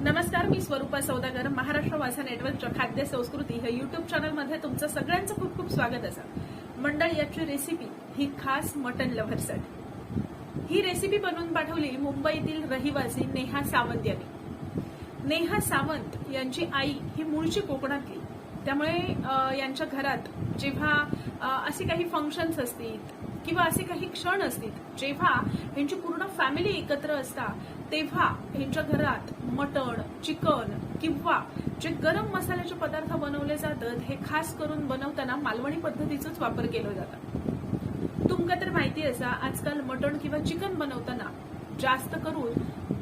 नमस्कार, मी स्वरूपा सौदागर. महाराष्ट्र वासा नेटवर्कच्या खाद्य संस्कृती हे यूट्यूब चॅनलमध्ये तुमचं सगळ्यांचं खूप खूप स्वागत असं. मंडळी, याची रेसिपी ही खास मटन लव्हरसाठी. ही रेसिपी बनवून पाठवली मुंबईतील रहिवासी नेहा सावंत यांनी. नेहा सावंत यांची आई ही मूळची कोकणातली, त्यामुळे यांच्या घरात जेव्हा असे काही फंक्शन्स असतील किंवा असे काही क्षण असतील जेव्हा यांची पूर्ण फॅमिली एकत्र असता, तेव्हा यांच्या घरात मटण, चिकन किंवा जे गरम मसाल्याचे पदार्थ बनवले जातात हे खास करून बनवताना मालवणी पद्धतीचाच वापर केला जातो. तुमका तर माहिती असा, आजकाल मटण किंवा चिकन बनवताना जास्त करून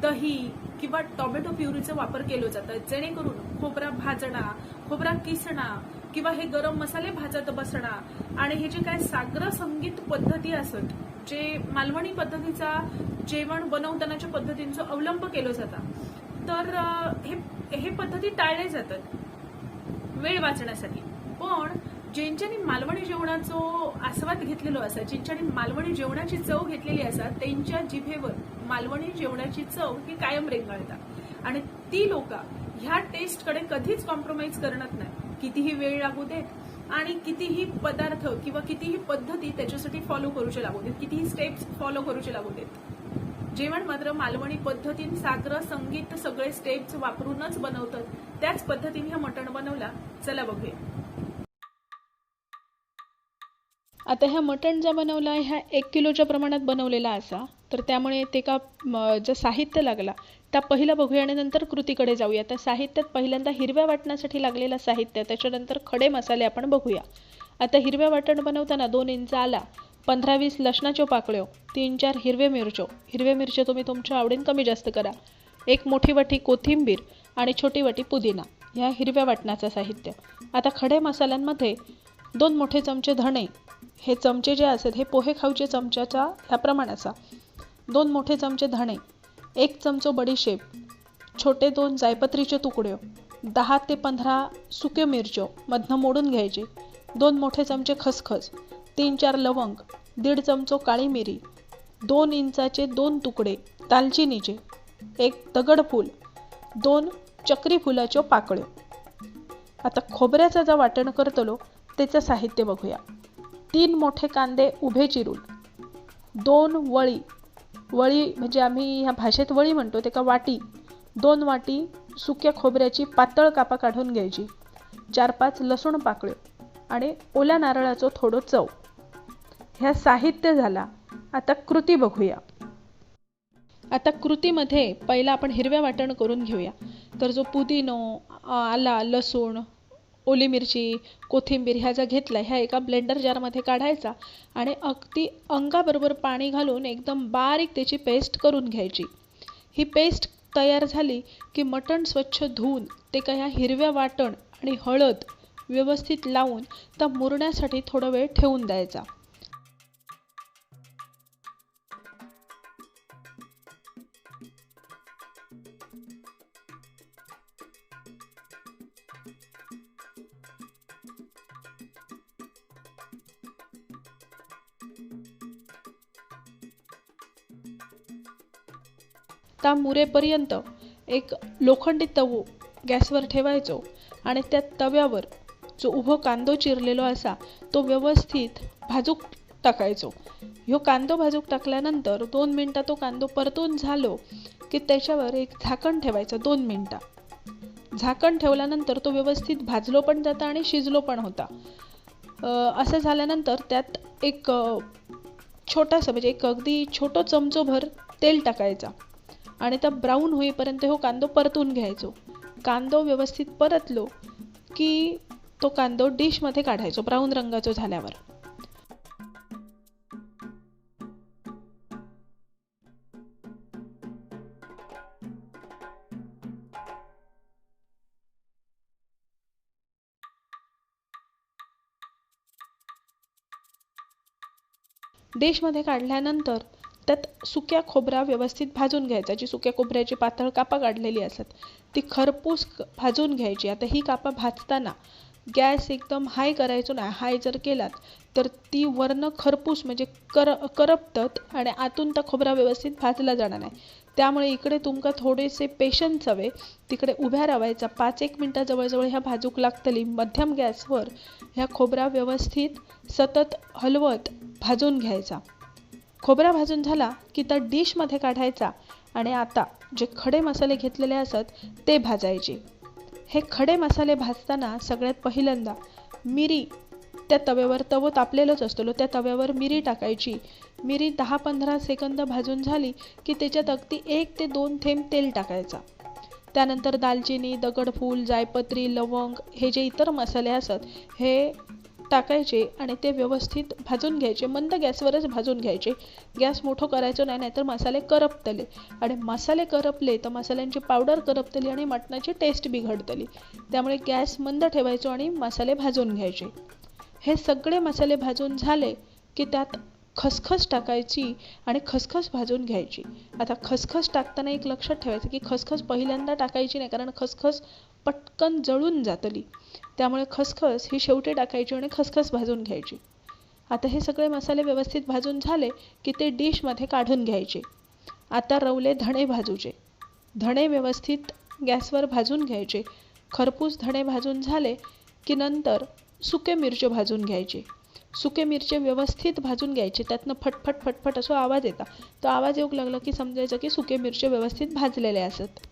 दही किंवा टोमॅटो प्युरीचा वापर केला जातो, जेणेकरून खोबरा भाजणा, खोबरा किसणा किंवा हे गरम मसाले भाजत बसणा आणि हे जे काय साग्र संगीत पद्धती असत, जे मालवणी पद्धतीचा जेवण बनवतानाच्या पद्धतींचा अवलंब केला जाता, तर हे पद्धती टाळले जातात वेळ वाचण्यासाठी. पण ज्यांच्यानी मालवणी जेवणाचो आस्वाद घेतलेलो असा, ज्यांच्यानी मालवणी जेवणाची चव घेतलेली असा, त्यांच्या जिभेवर मालवणी जेवणाची चव ही कायम रेंगाळतात आणि ती लोक ह्या टेस्टकडे कधीच कॉम्प्रोमाइज करणार नाही. कितीही वेळ लागू देत आणि कितीही पदार्थ किंवा कितीही पद्धती त्याच्यासाठी फॉलो करूचे लागू देत, कितीही स्टेप्स फॉलो करूचे लागू देत, जेवण मात्र मालवणी पद्धतीन साग्र संगीत सगळे स्टेप्स वापरूनच बनवतात. त्याच पद्धतीने हा मटण बनवला. चला बघूया. आता ह्या मटण जो बनवला ह्या 1 किलोच्या प्रमाणात बनवलेला असा, तर त्यामुळे ते का जे साहित्य लागला त्या पहिला बघूया आणि नंतर कृतीकडे जाऊया. तर साहित्यात पहिल्यांदा हिरव्या वाटणासाठी लागलेला साहित्य, त्याच्यानंतर खडे मसाले आपण बघूया. आता हिरव्या वाटण बनवताना 2 इंच आला, 15-20 लसणाच्या पाकळ्यो, 3-4 हिरवे मिरच्या तुम्ही तुमच्या आवडीन कमी जास्त करा, 1 मोठी वाटी कोथिंबीर आणि छोटी वाटी पुदिना, ह्या हिरव्या वाटणाचं साहित्य. आता खडे मसाल्यांमध्ये 2 मोठे चमचे धणे, हे चमचे जे असतात हे पोहे खाऊचे चमच्याचा ह्या प्रमाणाचा, 2 मोठे चमचे धणे, 1 चमचो बडीशेप, छोटे 2 जायपत्रीचे तुकडे, 10 ते 15 सुके मिरच्यो मधनं मोडून घ्यायचे, 2 मोठे चमचे खसखस, 3-4 लवंग, 1.5 चमचो काळी मिरी, 2 इंचाचे 2 तुकडे दालचिनीचे, 1 दगडफूल, 2 चक्री फुलाच्या पाकळ्यो. आता खोबऱ्याचा जो वाटण करतलो त्याचं साहित्य बघूया. 3 मोठे कांदे उभे चिरून, 2 वळी म्हणजे आम्ही ह्या भाषेत वळी म्हणतो ते का वाटी, 2 वाटी सुक्या खोबऱ्याची पातळ कापा काढून घ्यायची, 4-5 लसूण पाकळे आणि ओल्या नारळाचं थोडं चव. ह्या साहित्य झाला. आता कृती बघूया. आता कृतीमध्ये पहिला आपण हिरव्या वाटण करून घेऊया. तर जो पुदिनो, आला, लसूण, ओली मिरची, कोथिंबीर ह्या ज्या घेतला ह्या एका ब्लेंडर जारमध्ये काढायचा आणि अगदी अंगाबरोबर पाणी घालून एकदम बारीक त्याची पेस्ट करून घ्यायची. ही पेस्ट तयार झाली की मटण स्वच्छ धुवून ते का ह्या हिरव्या वाटण आणि हळद व्यवस्थित लावून त्या मुरण्यासाठी थोडा वेळ ठेवून द्यायचा. त्या मुरेपर्यंत एक लोखंडी तवो गॅसवर ठेवायचो आणि त्या तव्यावर जो उभो कांदो चिरलेलो असा तो व्यवस्थित भाजूक टाकायचो. ह्यो कांदो भाजूक टाकल्यानंतर 2 मिनिटं तो कांदो परतून झालो की त्याच्यावर एक झाकण ठेवायचं. 2 मिनिटं झाकण ठेवल्यानंतर तो व्यवस्थित भाजलो पण जाता आणि शिजलो पण होता. असं झाल्यानंतर त्यात एक छोटासा म्हणजे एक अगदी छोटो चमचोभर तेल टाकायचा आणि त्या ब्राऊन होईपर्यंत हो कांदो परतून घ्यायचो. कांदो व्यवस्थित परतलो की तो कांदो डिशमध्ये काढायचो ब्राऊन रंगाचा झाल्यावर. डिशमध्ये काढल्यानंतर त्यात सुक्या खोबरा व्यवस्थित भाजून घ्यायचा. जी सुक्या खोबऱ्याची पातळ कापा काढलेली असतात ती खरपूस भाजून घ्यायची. आता ही कापा भाजताना गॅस एकदम हाय करायचो नाही. हाय जर केलात तर ती वरनं खरपूस म्हणजे करपतत आणि आतून तर खोबरा व्यवस्थित भाजला जाणार नाही. त्यामुळे इकडे तुमका थोडेसे पेशन्स हवे. तिकडे उभ्या राहायचा 5-1 मिनटं जवळजवळ ह्या भाजूक लागतली. मध्यम गॅसवर ह्या खोबरा व्यवस्थित सतत हलवत भाजून घ्यायचा. खोबरा भाजून झाला की त्या डिशमध्ये काढायचा आणि आता जे खडे मसाले घेतलेले असत ते भाजायचे. हे खडे मसाले भाजताना सगळ्यात पहिल्यांदा मिरी, त्या तव्यावर तवं तापलेलंच असतो त्या तव्यावर मिरी टाकायची. मिरी 10-15 सेकंद भाजून झाली की त्याच्यात अगदी 1 ते 2 थेंब तेल टाकायचा. त्यानंतर दालचिनी, दगडफूल, जायपत्री, लवंग हे जे इतर मसाले असत हे टाकायचे आणि ते व्यवस्थित भाजून घ्यायचे. मंद गॅसवरच भाजून घ्यायचे. गॅस मोठं करायचं नाही, नाहीतर मसाले करपतले आणि मसाले करपले तर मसाल्यांची पावडर करपतली आणि मटणाची टेस्ट बिघडतली. त्यामुळे गॅस मंद ठेवायचो आणि मसाले भाजून घ्यायचे. हे सगळे मसाले भाजून झाले की त्यात खसखस टाकायची आणि खसखस भाजून घ्यायची. आता खसखस टाकताना एक लक्षात ठेवायचं की खसखस पहिल्यांदा टाकायची नाही, कारण खसखस पटकन जळून जातली. त्यामुळे खसखस ही शेवटी टाकायची आणि खसखस भाजून घ्यायची. आता हे सगळे मसाले व्यवस्थित भाजून झाले की ते डिशमध्ये काढून घ्यायचे. आता रवले धणे भाजूचे. धणे व्यवस्थित गॅसवर भाजून घ्यायचे. खरपूस धणे भाजून झाले की नंतर सुके मिरचे भाजून घ्यायचे. सुके मिरचे व्यवस्थित भाजून घ्यायचे. त्यातनं फटफट फटफट असं आवाज येता. तो आवाज येऊ लागला की समजायचं की सुके मिरचे व्यवस्थित भाजलेले असत.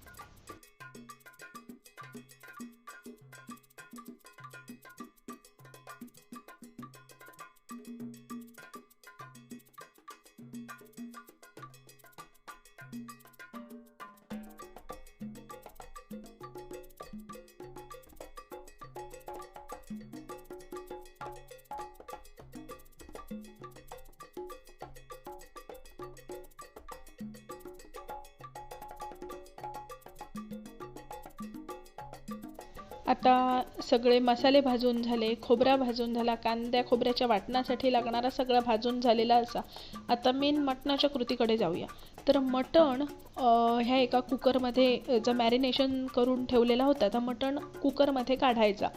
आता सगळे मसाले भाजून झाले, खोबरा भाजून झाला, कांद्या खोबऱ्याच्या वाटणासाठी लागणारा सगळा भाजून झालेला असा. आता मेन मटणाच्या कृतीकडे जाऊया. तर मटण ह्या एका कुकरमध्ये जर मॅरिनेशन करून ठेवलेला होता तर मटण कुकरमध्ये काढायचा.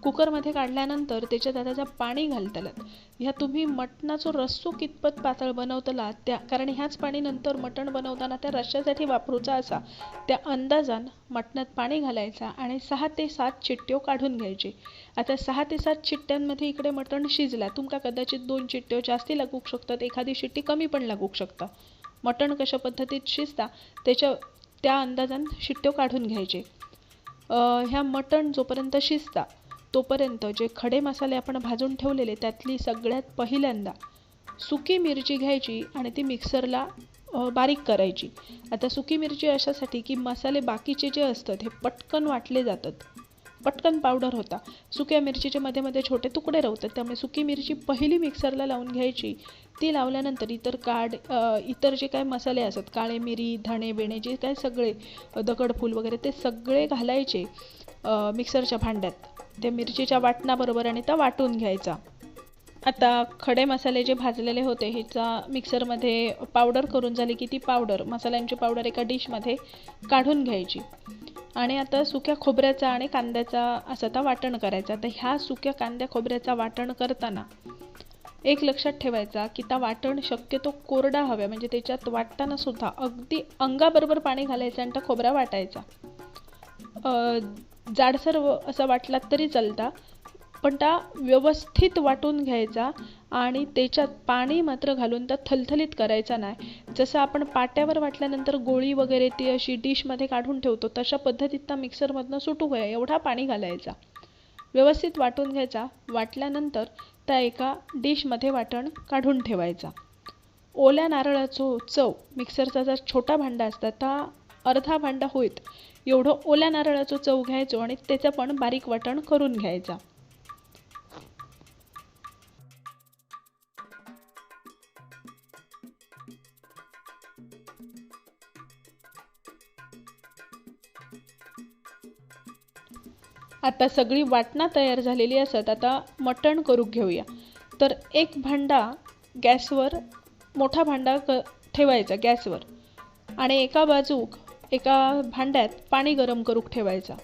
कुकरमध्ये काढल्यानंतर त्याच्यात आता ज्या पाणी घालतलात ह्या तुम्ही मटणाचं रस्सो कितपत पातळ बनवतला त्या, कारण ह्याच पाणी नंतर मटण बनवताना त्या रश्श्यासाठी वापरूचा असा, त्या अंदाजान मटणात पाणी घालायचा आणि 6 ते 7 चिट्ट्यो काढून घ्यायचे. आता 6 ते 7 चिट्ट्यांमध्ये इकडे मटण शिजला. तुमका कदाचित 2 चिट्ट्यो जास्ती लागू शकतात, एखादी शिट्टी कमी पण लागू शकता. मटण कशा पद्धतीत शिजता त्या अंदाजान शिट्ट्यो काढून घ्यायचे. ह्या मटण जोपर्यंत शिजता तोपर्यंत जे खडे मसाले आपण भाजून ठेवलेले त्यातली सगळ्यात पहिल्यांदा सुकी मिरची घ्यायची आणि ती मिक्सरला बारीक करायची. आता सुकी मिरची अशासाठी की मसाले बाकीचे जे असतात हे पटकन वाटले जातात, पटकन पावडर होता. सुक्या मिरचीचे मध्ये मध्ये छोटे तुकडे राहतात, त्यामुळे सुकी मिरची पहिली मिक्सरला लावून घ्यायची. ती लावल्यानंतर इतर जे काय मसाले असतात, काळे मिरी, धणे बेणे, जे काय सगळे दगडफूल वगैरे ते सगळे घालायचे मिक्सरच्या भांड्यात ते मिरचीच्या वाटणाबरोबर आणि त्या वाटून घ्यायचा. आता खडे मसाले जे भाजलेले होते ह्याचा मिक्सरमध्ये पावडर करून झाली की ती मसाल्यांची पावडर एका डिशमध्ये काढून घ्यायची आणि आता सुक्या खोबऱ्याचा आणि कांद्याचा असं आता वाटण करायचं. आता ह्या सुक्या कांद्या खोबऱ्याचा वाटण करताना एक लक्षात ठेवायचा की त्या वाटण शक्यतो कोरडा हवा, म्हणजे त्याच्यात वाटताना सुद्धा अगदी अंगाबरोबर पाणी घालायचं आणि त्या खोबरा वाटायचा. जाडसर असा वाटला तरी चालता, पण त्या व्यवस्थित वाटून घ्यायचा आणि त्याच्यात पाणी मात्र घालून त्या थलथलीत करायचा नाही. जसं आपण पाट्यावर वाटल्यानंतर गोळी वगैरे ती अशी डिशमध्ये काढून ठेवतो तशा पद्धतीत त्या मिक्सरमधनं सुटू गया एवढा पाणी घालायचा. व्यवस्थित वाटून घ्यायचा. वाटल्यानंतर त्या एका डिशमध्ये वाटण काढून ठेवायचा. ओल्या नारळाचं चव मिक्सरचा जो छोटा भांडा असतात त्या अर्धा भांडा होईत एवढं ओल्या नारळाचं चव घ्यायचो आणि त्याचं पण बारीक वाटण करून घ्यायचा. आता सगळी वाटणं तयार झालेली असत. आता मटण करून घेऊया. तर एक भांडा गॅसवर, मोठा भांडा ठेवायचा गॅसवर आणि एका बाजूक एका भांड्यात पाणी गरम करून ठेवायचा.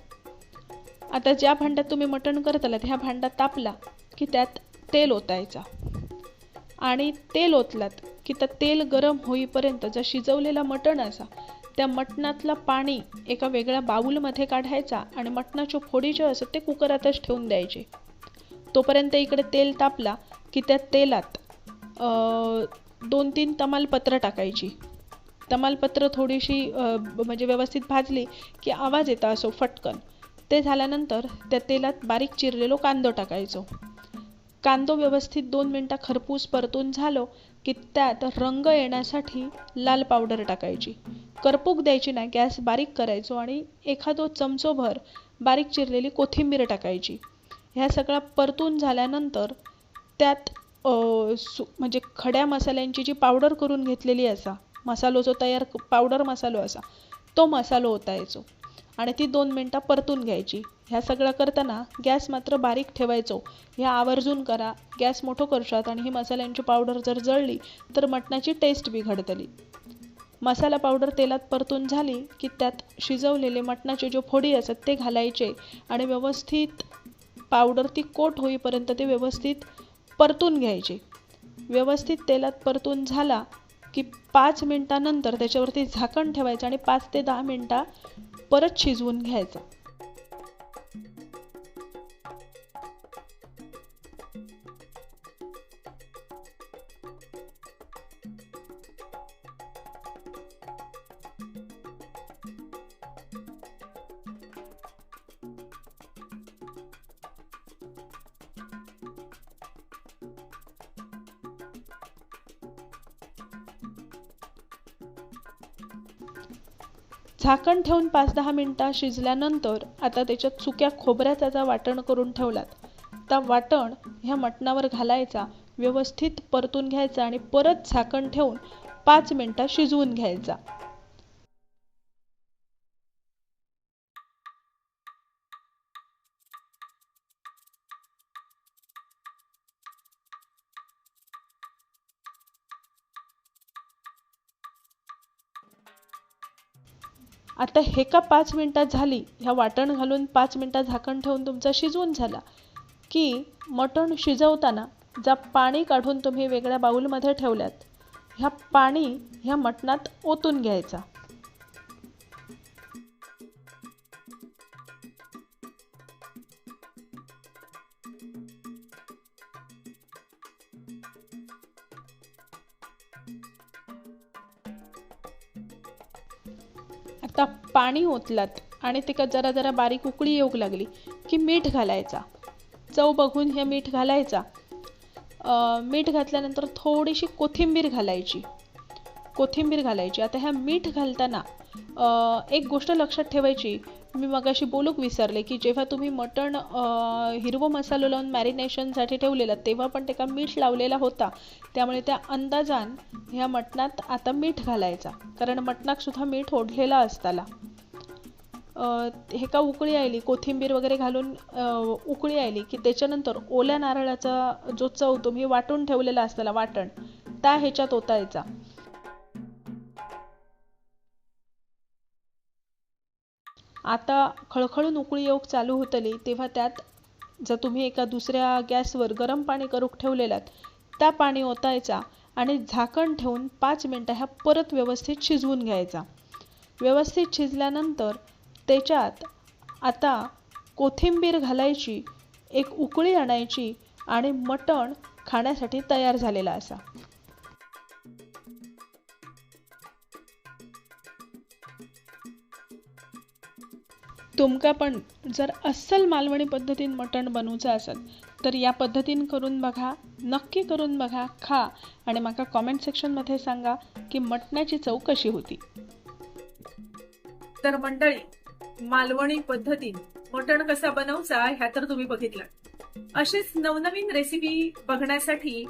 आता ज्या भांड्यात तुम्ही मटण करत आलात ह्या भांडा तापला की त्यात तेल ओतायचा आणि तेल ओतलात की त्या तेल गरम होईपर्यंत जर शिजवलेला मटण असा त्या मटणातलं पाणी एका वेगळ्या बाउलमध्ये काढायचा आणि मटणाच्या फोडी जे असतात ते कुकरातच ठेवून द्यायचे. तोपर्यंत इकडे तेल तापला की त्या तेलात 2-3 तमालपत्र टाकायची. तमालपत्र थोडीशी म्हणजे व्यवस्थित भाजली की आवाज येता असो फटकन. ते झाल्यानंतर त्या तेलात बारीक चिरलेलो कांदो टाकायचो. कांदो व्यवस्थित 2 मिनटं खरपूस परतून झालो की त्यात रंग येण्यासाठी लाल पावडर टाकायची. करपूक द्यायची नाही, गॅस बारीक करायचो आणि एखादो चमचोभर बारीक चिरलेली कोथिंबीर टाकायची. ह्या सगळा परतून झाल्यानंतर त्यात म्हणजे खड्या मसाल्यांची जी पावडर करून घेतलेली असा मसालो जो तयार पावडर मसालो असा तो मसालो ओतायचो आणि ती 2 मिनटं परतून घ्यायची. ह्या सगळं करताना गॅस मात्र बारीक ठेवायचो. ह्या आवर्जून करा. गॅस मोठं करशात आणि ही मसाल्यांची पावडर जर जळली तर मटणाची टेस्ट बिघडतली. मसाला पावडर तेलात परतून झाली की त्यात शिजवलेले मटणाचे जो फोडी असतात ते घालायचे आणि व्यवस्थित पावडर ती कोट होईपर्यंत ते व्यवस्थित परतून घ्यायचे. व्यवस्थित तेलात परतून झाला की 5 मिनटानंतर त्याच्यावरती झाकण ठेवायचं आणि 5 ते 10 मिनटं परत शिजवून घ्यायचं. झाकण ठेवून 5-10 मिनटं शिजल्यानंतर आता त्याच्यात सुक्या खोबऱ्याचा वाटण करून ठेवलात त्या वाटण ह्या मटणावर घालायचा, व्यवस्थित परतून घ्यायचा आणि परत झाकण ठेवून 5 मिनटं शिजवून घ्यायचा. आता हे का 5 मिनटात झाली, ह्या वाटण घालून 5 मिनटं झाकण ठेवून तुमचा शिजवून झाला की मटण शिजवताना जा पाणी काढून तुम्ही वेगळ्या बाउलमध्ये ठेवल्यात ह्या पाणी ह्या मटणात ओतून घ्यायचा. आता पाणी ओतलात आणि ते का जरा जरा बारीक उकळी येऊ लागली की मीठ घालायचा. चव बघून हे मीठ घालायचा. मीठ घातल्यानंतर थोडीशी कोथिंबीर घालायची. आता ह्या मीठ घालताना एक गोष्ट लक्षात ठेवायची, मी मगाशी बोलूक विसरले की जेव्हा तुम्ही मटण हिरवं मसालो लावून मॅरिनेशनसाठी ठेवलेला तेव्हा पण त्याला मीठ लावलेला होता. त्यामुळे त्या अंदाजान ह्या मटणात आता मीठ घालायचा, कारण मटणाक सुद्धा मीठ ओढलेला असताला. हे का उकळी आली, कोथिंबीर वगैरे घालून उकळी आली की त्याच्यानंतर ओल्या नारळाचा जो चव तुम्ही वाटून ठेवलेला असताला वाटण त्या ह्याच्यात ओतायचा. आता खळखळून उकळी येऊक चालू होतली तेव्हा त्यात जर तुम्ही एका दुसऱ्या गॅसवर गरम पाणी करूक ठेवलेलात त्या पाणी ओतायचा आणि झाकण ठेवून 5 मिनटं ह्या परत व्यवस्थित शिजवून घ्यायचा. व्यवस्थित शिजल्यानंतर त्याच्यात आता कोथिंबीर घालायची, एक उकळी आणायची आणि मटण खाण्यासाठी तयार झालेला असा. तुमका पण जर अस्सल मालवणी पद्धतीन मटण बनवूचं असेल तर या पद्धतीन करून बघा, नक्की करून बघा, खा आणि माका कॉमेंट सेक्शनमध्ये सांगा की मटणाची चव कशी होती. तर मंडळी, मालवणी पद्धतीन मटण कसा बनवचा ह्या तर तुम्ही बघितलं. अशीच नवनवीन रेसिपी बघण्यासाठी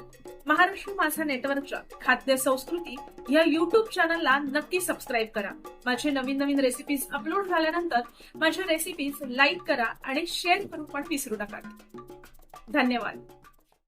महाराष्ट्र माझा नेटवर्कच्या खाद्य संस्कृती या YouTube चॅनलला नक्की सबस्क्राईब करा. माझे नवीन नवीन रेसिपीज अपलोड झाल्यानंतर माझ्या रेसिपीज लाईक करा आणि शेअर करू पण विसरू नका. धन्यवाद.